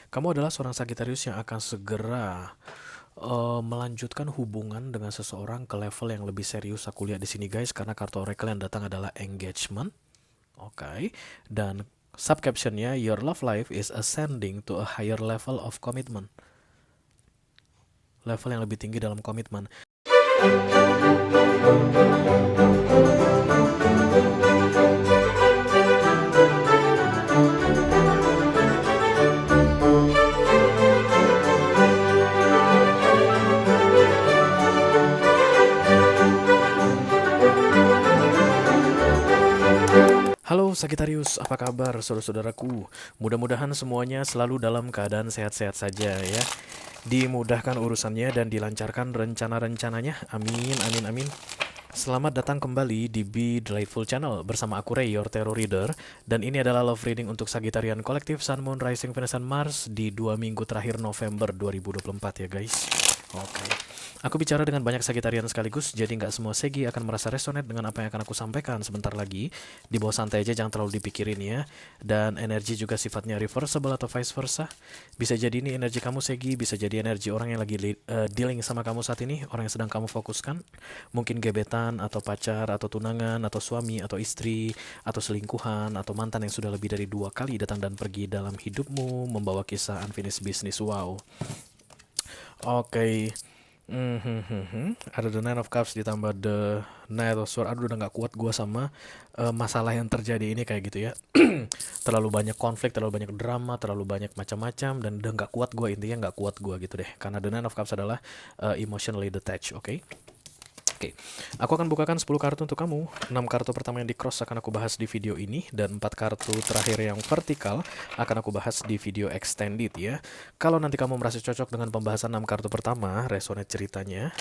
Kamu adalah seorang Sagittarius yang akan segera melanjutkan hubungan dengan seseorang ke level yang lebih serius. Aku lihat di sini guys, karena kartu oracle yang datang adalah engagement. Oke. Dan subcaptionnya, your love life is ascending to a higher level of commitment. Level yang lebih tinggi dalam komitmen. Halo Sagittarius, apa kabar saudara-saudaraku? Mudah-mudahan semuanya selalu dalam keadaan sehat-sehat saja ya. Dimudahkan urusannya dan dilancarkan rencana-rencananya. Amin, amin, amin. Selamat datang kembali di Be Delightful Channel bersama aku Ray, your tarot reader. Dan ini adalah love reading untuk Sagittarian Kolektif Sun, Moon, Rising, Venus, dan Mars di 2 minggu terakhir November 2024 ya guys. Oke. Aku bicara dengan banyak Sagitarian sekaligus, jadi nggak semua Segi akan merasa resonate dengan apa yang akan aku sampaikan sebentar lagi. Dibawa santai aja, jangan terlalu dipikirin ya. Dan energi juga sifatnya reversible atau vice versa. Bisa jadi ini energi kamu Segi, bisa jadi energi orang yang lagi dealing sama kamu saat ini, orang yang sedang kamu fokuskan. Mungkin gebetan, atau pacar, atau tunangan, atau suami, atau istri, atau selingkuhan, atau mantan yang sudah lebih dari 2 kali datang dan pergi dalam hidupmu, membawa kisah unfinished business. Wow. Oke. Ada the Nine of Cups ditambah the Knight of Swords. Aduh, udah nggak kuat gua sama masalah yang terjadi ini kayak gitu ya. Terlalu banyak konflik, terlalu banyak drama, terlalu banyak macam-macam, dan udah nggak kuat gua, intinya nggak kuat gua gitu deh. Karena the Nine of Cups adalah emotionally detached, oke? Oke, aku akan bukakan 10 kartu untuk kamu. 6 kartu pertama yang di cross akan aku bahas di video ini, dan 4 kartu terakhir yang vertikal akan aku bahas di video extended ya. Kalau nanti kamu merasa cocok dengan pembahasan 6 kartu pertama, resonate ceritanya,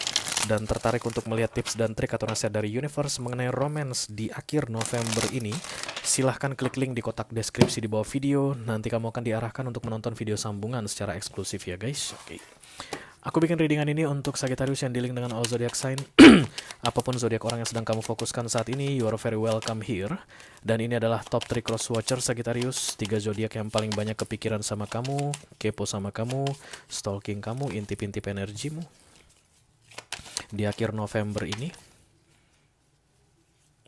dan tertarik untuk melihat tips dan trik atau nasihat dari universe mengenai romance di akhir November ini, silahkan klik link di kotak deskripsi di bawah video. Nanti kamu akan diarahkan untuk menonton video sambungan secara eksklusif ya guys. Oke. Aku bikin readingan ini untuk Sagittarius yang dealing dengan all zodiac sign. Apapun zodiak orang yang sedang kamu fokuskan saat ini, you are very welcome here. Dan ini adalah top 3 cross watcher Sagittarius, 3 zodiak yang paling banyak kepikiran sama kamu, kepo sama kamu, stalking kamu, intip-intip energimu di akhir November ini.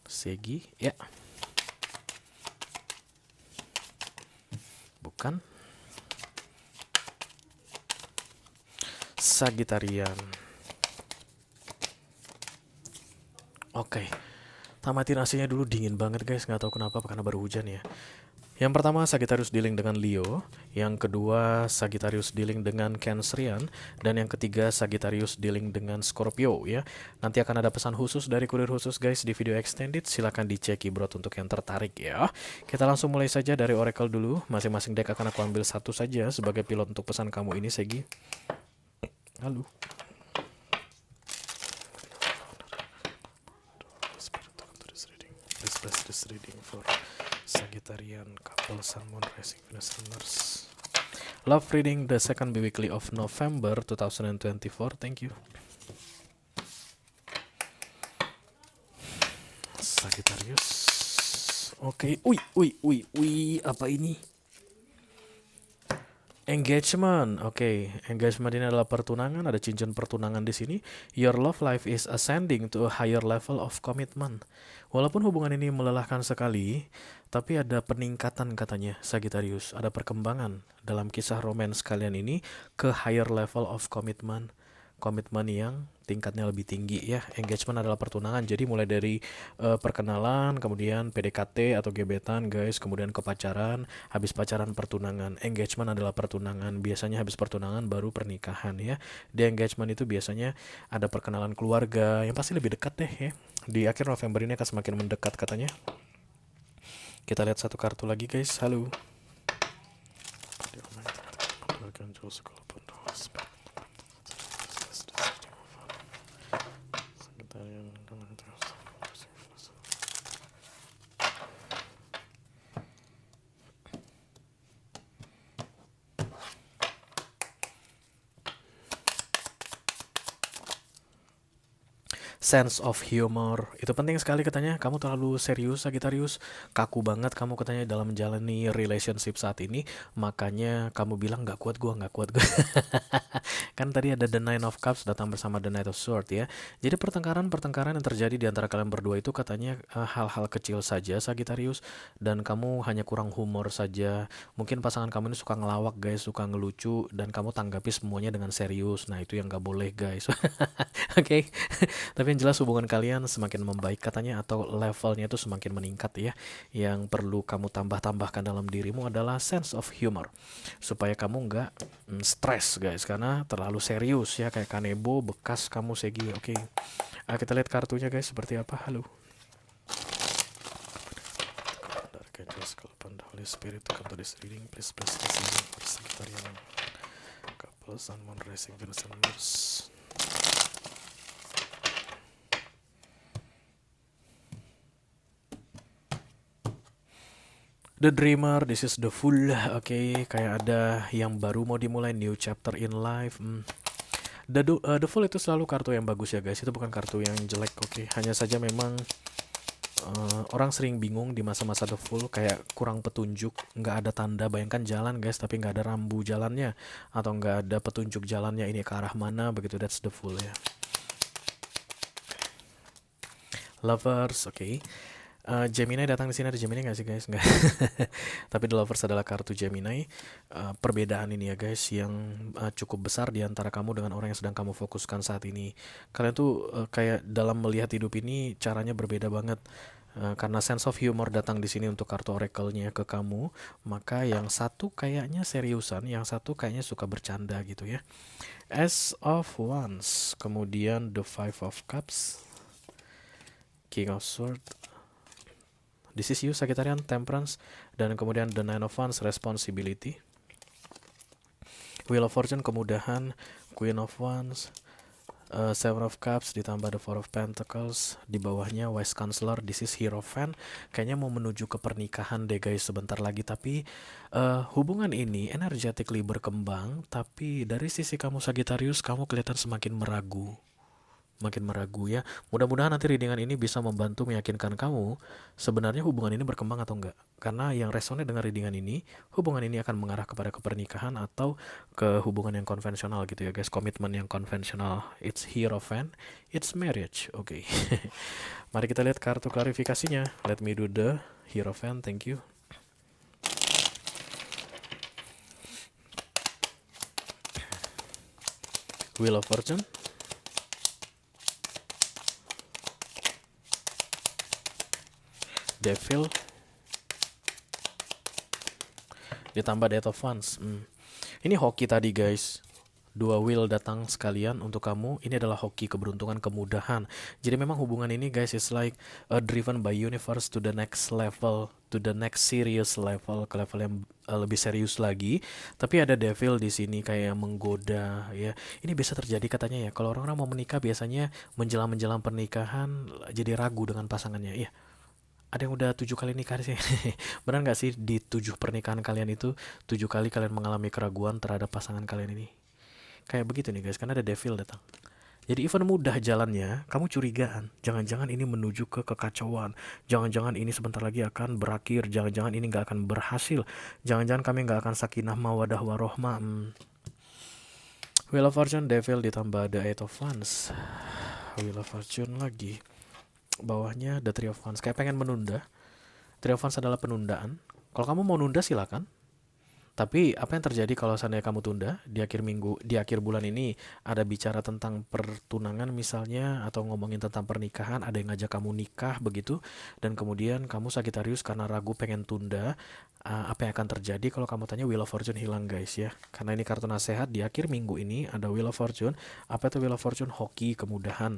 Segi, ya. Bukan. Sagittarian. Oke. Tamatin AC-nya dulu, dingin banget guys, nggak tahu kenapa, karena baru hujan ya. Yang pertama Sagittarius dealing dengan Leo, yang kedua Sagittarius dealing dengan Cancerian, dan yang ketiga Sagittarius dealing dengan Scorpio ya. Nanti akan ada pesan khusus dari kurir khusus guys di video extended, silahkan dicek Kibrot untuk yang tertarik ya. Kita langsung mulai saja dari Oracle dulu, masing-masing deck akan aku ambil satu saja sebagai pilot untuk pesan kamu ini Segi. Halo. Please bless this reading for Sagittarian couple Sun, Moon, Rising, Venus, and Mars. Love reading the second bi-weekly of November 2024. Thank you. Sagittarius. Oke. Ui, apa ini? Engagement. Oke, engagement ini adalah pertunangan, ada cincin pertunangan di sini. Your love life is ascending to a higher level of commitment. Walaupun hubungan ini melelahkan sekali, tapi ada peningkatan katanya Sagittarius, ada perkembangan dalam kisah romance kalian ini ke higher level of commitment. Komitmen yang tingkatnya lebih tinggi ya. Engagement adalah pertunangan, jadi mulai dari perkenalan, kemudian PDKT atau gebetan guys, kemudian ke pacaran, habis pacaran pertunangan. Engagement adalah pertunangan, biasanya habis pertunangan baru pernikahan ya. Di engagement itu biasanya ada perkenalan keluarga yang pasti lebih dekat deh ya. Di akhir November ini akan semakin mendekat katanya. Kita lihat satu kartu lagi guys. Halo. sense of humor. Itu penting sekali katanya. Kamu terlalu serius, Sagittarius. Kaku banget kamu katanya dalam menjalani relationship saat ini. Makanya kamu bilang nggak kuat gua, nggak kuat gua. Kan tadi ada The Nine of Cups datang bersama The Knight of Swords ya. Jadi pertengkaran-pertengkaran yang terjadi di antara kalian berdua itu katanya hal-hal kecil saja, Sagittarius. Dan kamu hanya kurang humor saja. Mungkin pasangan kamu ini suka ngelawak guys, suka ngelucu. Dan kamu tanggapi semuanya dengan serius. Nah itu yang nggak boleh guys. Oke. Tapi yang jelas hubungan kalian semakin membaik katanya, atau levelnya itu semakin meningkat ya. Yang perlu kamu tambah-tambahkan dalam dirimu adalah sense of humor. Supaya kamu nggak stres guys, karena terlalu serius ya, kayak Kanebo bekas kamu Segi. Oke. Kita lihat kartunya guys seperti apa. Halo. Dark Angels, Kalpan, the Holy Spirit to come to this reading. Please bless the season for Sagittarian couples and Moon Rising, Venus and Mars. The Dreamer, this is the Fool. Oke, kayak ada yang baru mau dimulai, new chapter in life. The Fool itu selalu kartu yang bagus ya guys. Itu bukan kartu yang jelek. Oke, hanya saja memang orang sering bingung di masa-masa The Fool, kayak kurang petunjuk, nggak ada tanda. Bayangkan jalan guys, tapi nggak ada rambu jalannya, atau nggak ada petunjuk jalannya ini ke arah mana begitu. That's The Fool ya. Lovers, oke. Gemini datang di sini, ada Gemini nggak sih guys? Nggak. Tapi The Lovers adalah kartu Gemini. Perbedaan ini ya guys yang cukup besar di antara kamu dengan orang yang sedang kamu fokuskan saat ini. Kalian tuh kayak dalam melihat hidup ini caranya berbeda banget. Karena sense of humor datang di sini untuk kartu oracle-nya ke kamu, maka yang satu kayaknya seriusan, yang satu kayaknya suka bercanda gitu ya. Ace of Wands, kemudian the Five of Cups, King of Swords, This is you, Sagittarian, Temperance, dan kemudian the Nine of Wands, Responsibility, Wheel of Fortune, kemudahan, Queen of Wands, Seven of Cups, ditambah the Four of Pentacles, di bawahnya Wise Counselor, this is Hierophant. Kayaknya mau menuju ke pernikahan deh guys sebentar lagi, tapi hubungan ini energetically berkembang, tapi dari sisi kamu Sagittarius, kamu kelihatan semakin meragu. Makin meragu ya. Mudah-mudahan nanti readingan ini bisa membantu meyakinkan kamu sebenarnya hubungan ini berkembang atau enggak. Karena yang resonate dengan readingan ini, hubungan ini akan mengarah kepada kepernikahan atau ke hubungan yang konvensional gitu ya guys. Komitmen yang konvensional. It's Hierophant, it's marriage. Oke. Mari kita lihat kartu klarifikasinya. Let me do the Hierophant, thank you. Wheel of Fortune, Devil, ditambah Death of Wands. Ini hoki tadi guys. Dua wheel datang sekalian untuk kamu. Ini adalah hoki, keberuntungan, kemudahan. Jadi memang hubungan ini guys is like driven by universe to the next level, to the next serious level, ke level yang lebih serius lagi. Tapi ada devil di sini kayak yang menggoda ya. Ini bisa terjadi katanya ya. Kalau orang-orang mau menikah biasanya menjelang pernikahan jadi ragu dengan pasangannya. Iya. Ada yang udah 7 kali nikah sih. Benar nggak sih di 7 pernikahan kalian itu 7 kali kalian mengalami keraguan terhadap pasangan kalian ini? Kayak begitu nih guys, karena ada devil datang. Jadi even mudah jalannya, kamu curigaan. Jangan-jangan ini menuju ke kekacauan. Jangan-jangan ini sebentar lagi akan berakhir. Jangan-jangan ini nggak akan berhasil. Jangan-jangan kami nggak akan sakinah mawadah warohmah. Wheel of Fortune, Devil ditambah the Eight of Wands. Wheel of Fortune lagi. Bawahnya the Three of Wands, kayak pengen menunda. Three of Wands adalah penundaan. Kalau kamu mau nunda silakan. Tapi apa yang terjadi kalau seandainya kamu tunda di akhir minggu, di akhir bulan ini ada bicara tentang pertunangan misalnya, atau ngomongin tentang pernikahan, ada yang ngajak kamu nikah begitu, dan kemudian kamu Sagittarius karena ragu pengen tunda, apa yang akan terjadi kalau kamu tanya Wheel of Fortune hilang guys ya. Karena ini kartu nasihat di akhir minggu ini ada Wheel of Fortune. Apa itu Wheel of Fortune? Hoki, kemudahan.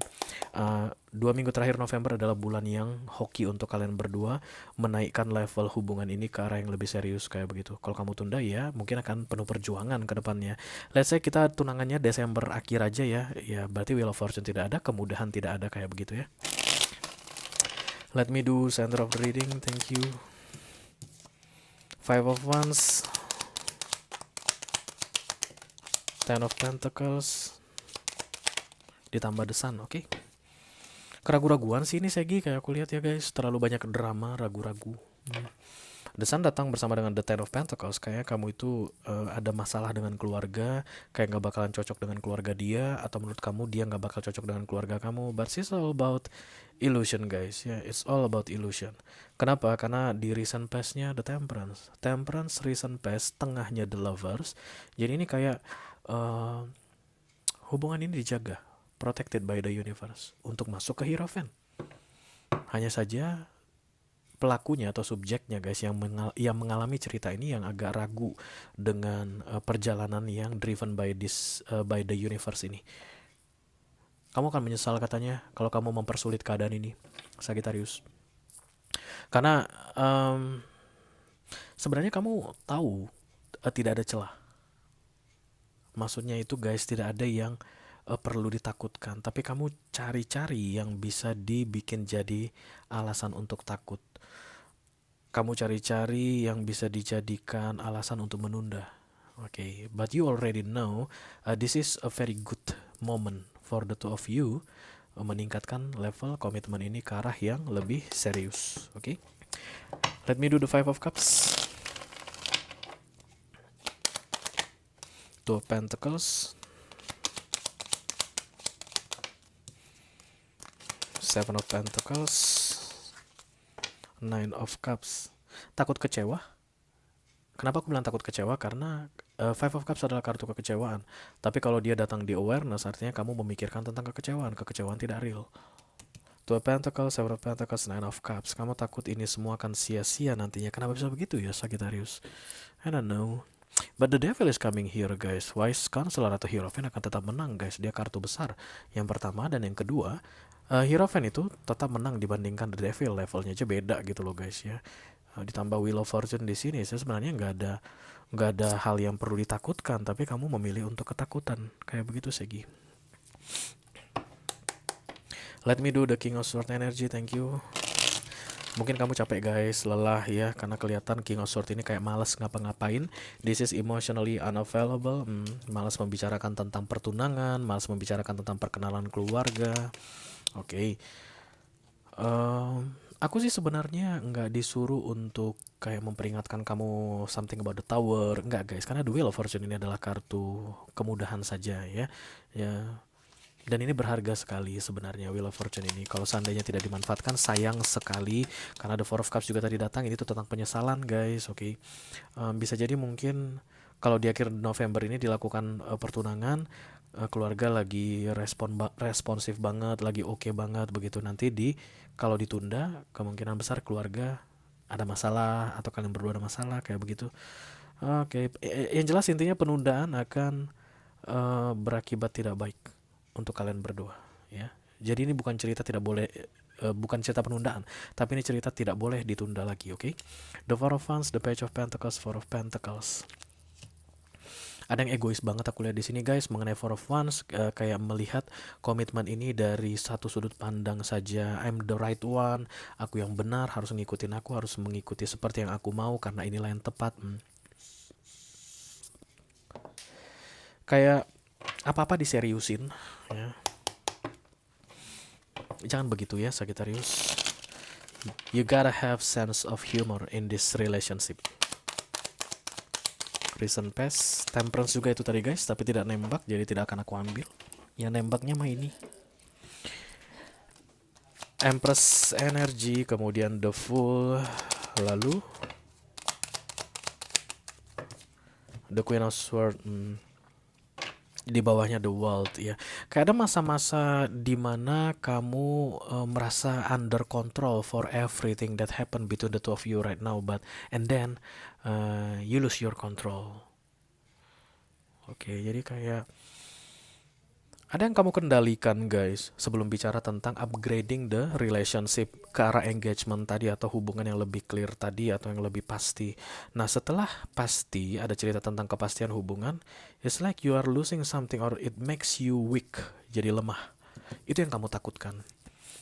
2 minggu terakhir November adalah bulan yang hoki untuk kalian berdua, menaikkan level hubungan ini ke arah yang lebih serius kayak begitu. Kalau kamu tunda ya mungkin akan penuh perjuangan ke depannya. Let's say kita tunangannya Desember akhir aja ya. Ya berarti Wheel of Fortune tidak ada, kemudahan tidak ada kayak begitu ya. Let me do center of the reading, thank you. Five of Wands, Ten of Pentacles, ditambah the Sun, oke. Keraguan-raguan sih ini Segi, kayak aku lihat ya guys, terlalu banyak drama, ragu-ragu. The Sun datang bersama dengan The Ten of Pentacles. Kayak kamu itu ada masalah dengan keluarga, kayak nggak bakalan cocok dengan keluarga dia, atau menurut kamu dia nggak bakal cocok dengan keluarga kamu. But it's all about illusion guys, ya, it's all about illusion. Kenapa? Karena di recent past-nya The Temperance, Temperance recent past, tengahnya The Lovers. Jadi ini kayak uh, hubungan ini dijaga, protected by the universe untuk masuk ke Hierophant. Hanya saja pelakunya atau subjeknya guys yang mengalami cerita ini yang agak ragu dengan perjalanan yang driven by by the universe ini. Kamu akan menyesal katanya kalau kamu mempersulit keadaan ini, Sagittarius. Karena sebenarnya kamu tahu tidak ada celah. Maksudnya itu guys, tidak ada yang perlu ditakutkan, tapi kamu cari-cari yang bisa dibikin jadi alasan untuk takut. Kamu cari-cari yang bisa dijadikan alasan untuk menunda. Okay, but you already know this is a very good moment for the two of you meningkatkan level komitmen ini ke arah yang lebih serius. Okay, let me do the Five of Cups, Two of Pentacles, Seven of Pentacles, Nine of Cups. Takut kecewa? Kenapa aku bilang takut kecewa? Karena Five of Cups adalah kartu kekecewaan. Tapi kalau dia datang di awareness, artinya kamu memikirkan tentang kekecewaan. Kekecewaan tidak real. Two of Pentacles, Seven of Pentacles, Nine of Cups. Kamu takut ini semua akan sia-sia nantinya. Kenapa bisa begitu ya, Sagittarius? I don't know. But the devil is coming here guys. Wise Counselor atau Hierophant akan tetap menang guys. Dia kartu besar. Yang pertama dan yang kedua, Hierophant itu tetap menang dibandingkan the devil. Levelnya aja beda gitu loh guys ya. Ditambah Wheel of Fortune di sini, saya sebenarnya nggak ada hal yang perlu ditakutkan, tapi kamu memilih untuk ketakutan. Kayak begitu Segi. Let me do the King of Sword energy, thank you. Mungkin kamu capek guys, lelah ya, karena kelihatan King of Sword ini kayak malas ngapa-ngapain. This is emotionally unavailable, malas membicarakan tentang pertunangan, malas membicarakan tentang perkenalan keluarga. Oke. Aku sih sebenarnya nggak disuruh untuk kayak memperingatkan kamu something about the tower, nggak guys, karena the Wheel of Fortune ini adalah kartu kemudahan saja ya, ya. Dan ini berharga sekali sebenarnya Wheel of Fortune ini. Kalau seandainya tidak dimanfaatkan sayang sekali. Karena the Four of Cups juga tadi datang, ini tuh tentang penyesalan guys, oke. Bisa jadi mungkin kalau di akhir November ini dilakukan pertunangan, keluarga lagi responsif banget, lagi oke banget begitu. Nanti kalau ditunda, kemungkinan besar keluarga ada masalah atau kalian berdua ada masalah kayak begitu. Oke, yang jelas intinya penundaan akan berakibat tidak baik untuk kalian berdua ya. Jadi ini bukan cerita tidak boleh, bukan cerita penundaan, tapi ini cerita tidak boleh ditunda lagi, oke? The Four of Wands, The Page of Pentacles, Four of Pentacles. Ada yang egois banget aku lihat di sini guys mengenai Four of Wands, kayak melihat komitmen ini dari satu sudut pandang saja. I'm the right one, aku yang benar, harus ngikutin aku, harus mengikuti seperti yang aku mau karena inilah yang tepat. Kayak apa-apa diseriusin ya. Jangan begitu ya Sagittarius. You gotta have sense of humor in this relationship. Recent past, Temperance juga itu tadi guys, tapi tidak nembak, jadi tidak akan aku ambil. Yang nembaknya mah ini. Empress energy, kemudian the Fool, lalu the Queen of Swords, di bawahnya the World ya. Kayak ada masa-masa dimana kamu merasa under control for everything that happened between the two of you right now, and then you lose your control. Oke, jadi kayak ada yang kamu kendalikan guys sebelum bicara tentang upgrading the relationship ke arah engagement tadi atau hubungan yang lebih clear tadi atau yang lebih pasti. Nah setelah pasti ada cerita tentang kepastian hubungan, it's like you are losing something or it makes you weak, jadi lemah. Itu yang kamu takutkan.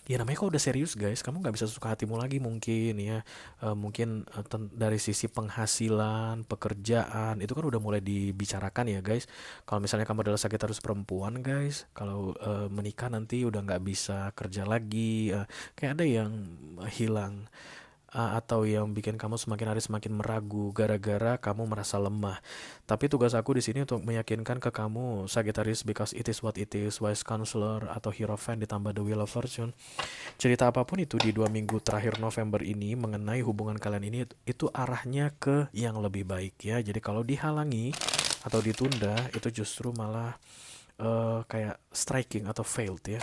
Ya namanya kalau udah serius guys, kamu nggak bisa suka hatimu lagi mungkin ya. Mungkin dari sisi penghasilan, pekerjaan itu kan udah mulai dibicarakan ya guys. Kalau misalnya kamu adalah Sagittarius perempuan guys, kalau menikah nanti udah nggak bisa kerja lagi, kayak ada yang hilang. Atau yang bikin kamu semakin hari semakin meragu gara-gara kamu merasa lemah. Tapi tugas aku di sini untuk meyakinkan ke kamu Sagittarius, because it is what it is, wise counselor atau hierophant ditambah the wheel of fortune. Cerita apapun itu di 2 minggu terakhir November ini mengenai hubungan kalian ini itu arahnya ke yang lebih baik ya. Jadi kalau dihalangi atau ditunda itu justru malah kayak striking atau failed ya.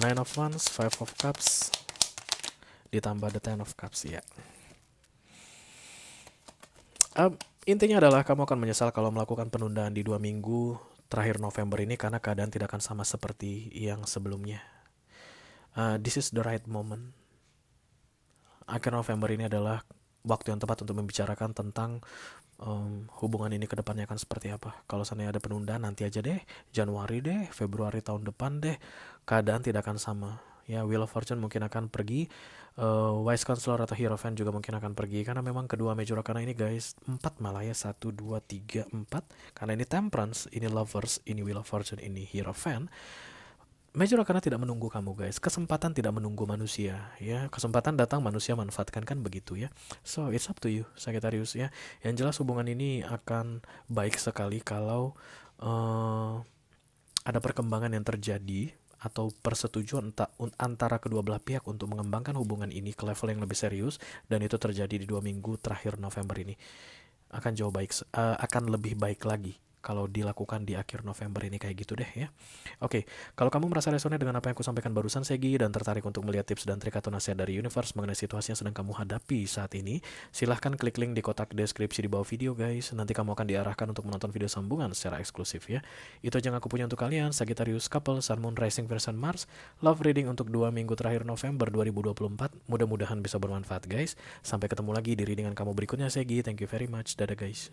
Nine of Wands, Five of Cups, ditambah the Ten of Cups ya. Intinya adalah kamu akan menyesal kalau melakukan penundaan di 2 minggu terakhir November ini karena keadaan tidak akan sama seperti yang sebelumnya. This is the right moment. Akhir November ini adalah waktu yang tepat untuk membicarakan tentang hubungan ini ke depannya akan seperti apa. Kalau seandainya ada penundaan nanti aja deh, Januari deh, Februari tahun depan deh, keadaan tidak akan sama. Ya, Wheel of Fortune mungkin akan pergi, Wise Counselor atau Hierophant juga mungkin akan pergi karena memang kedua Major Arcana ini guys, 4 malah ya, 1, 2, 3, 4. Karena ini Temperance, ini Lovers, ini Wheel of Fortune, ini Hierophant. Major Arcana tidak menunggu kamu guys, kesempatan tidak menunggu manusia ya, kesempatan datang manusia manfaatkan, kan begitu ya. So it's up to you Sagittarius ya. Yang jelas hubungan ini akan baik sekali kalau ada perkembangan yang terjadi atau persetujuan antara kedua belah pihak untuk mengembangkan hubungan ini ke level yang lebih serius, dan itu terjadi di 2 minggu terakhir November ini. Akan akan lebih baik lagi kalau dilakukan di akhir November ini kayak gitu deh ya. Oke, kalau kamu merasa resonate dengan apa yang aku sampaikan barusan Segi dan tertarik untuk melihat tips dan trik atau nasihat dari universe mengenai situasi yang sedang kamu hadapi saat ini, silahkan klik link di kotak deskripsi di bawah video guys. Nanti kamu akan diarahkan untuk menonton video sambungan secara eksklusif ya. Itu aja yang aku punya untuk kalian, Sagittarius couple, Sun, Moon, Rising, Versus Mars, love reading untuk 2 minggu terakhir November 2024. Mudah-mudahan bisa bermanfaat guys. Sampai ketemu lagi di readingan kamu berikutnya Segi. Thank you very much. Dadah guys.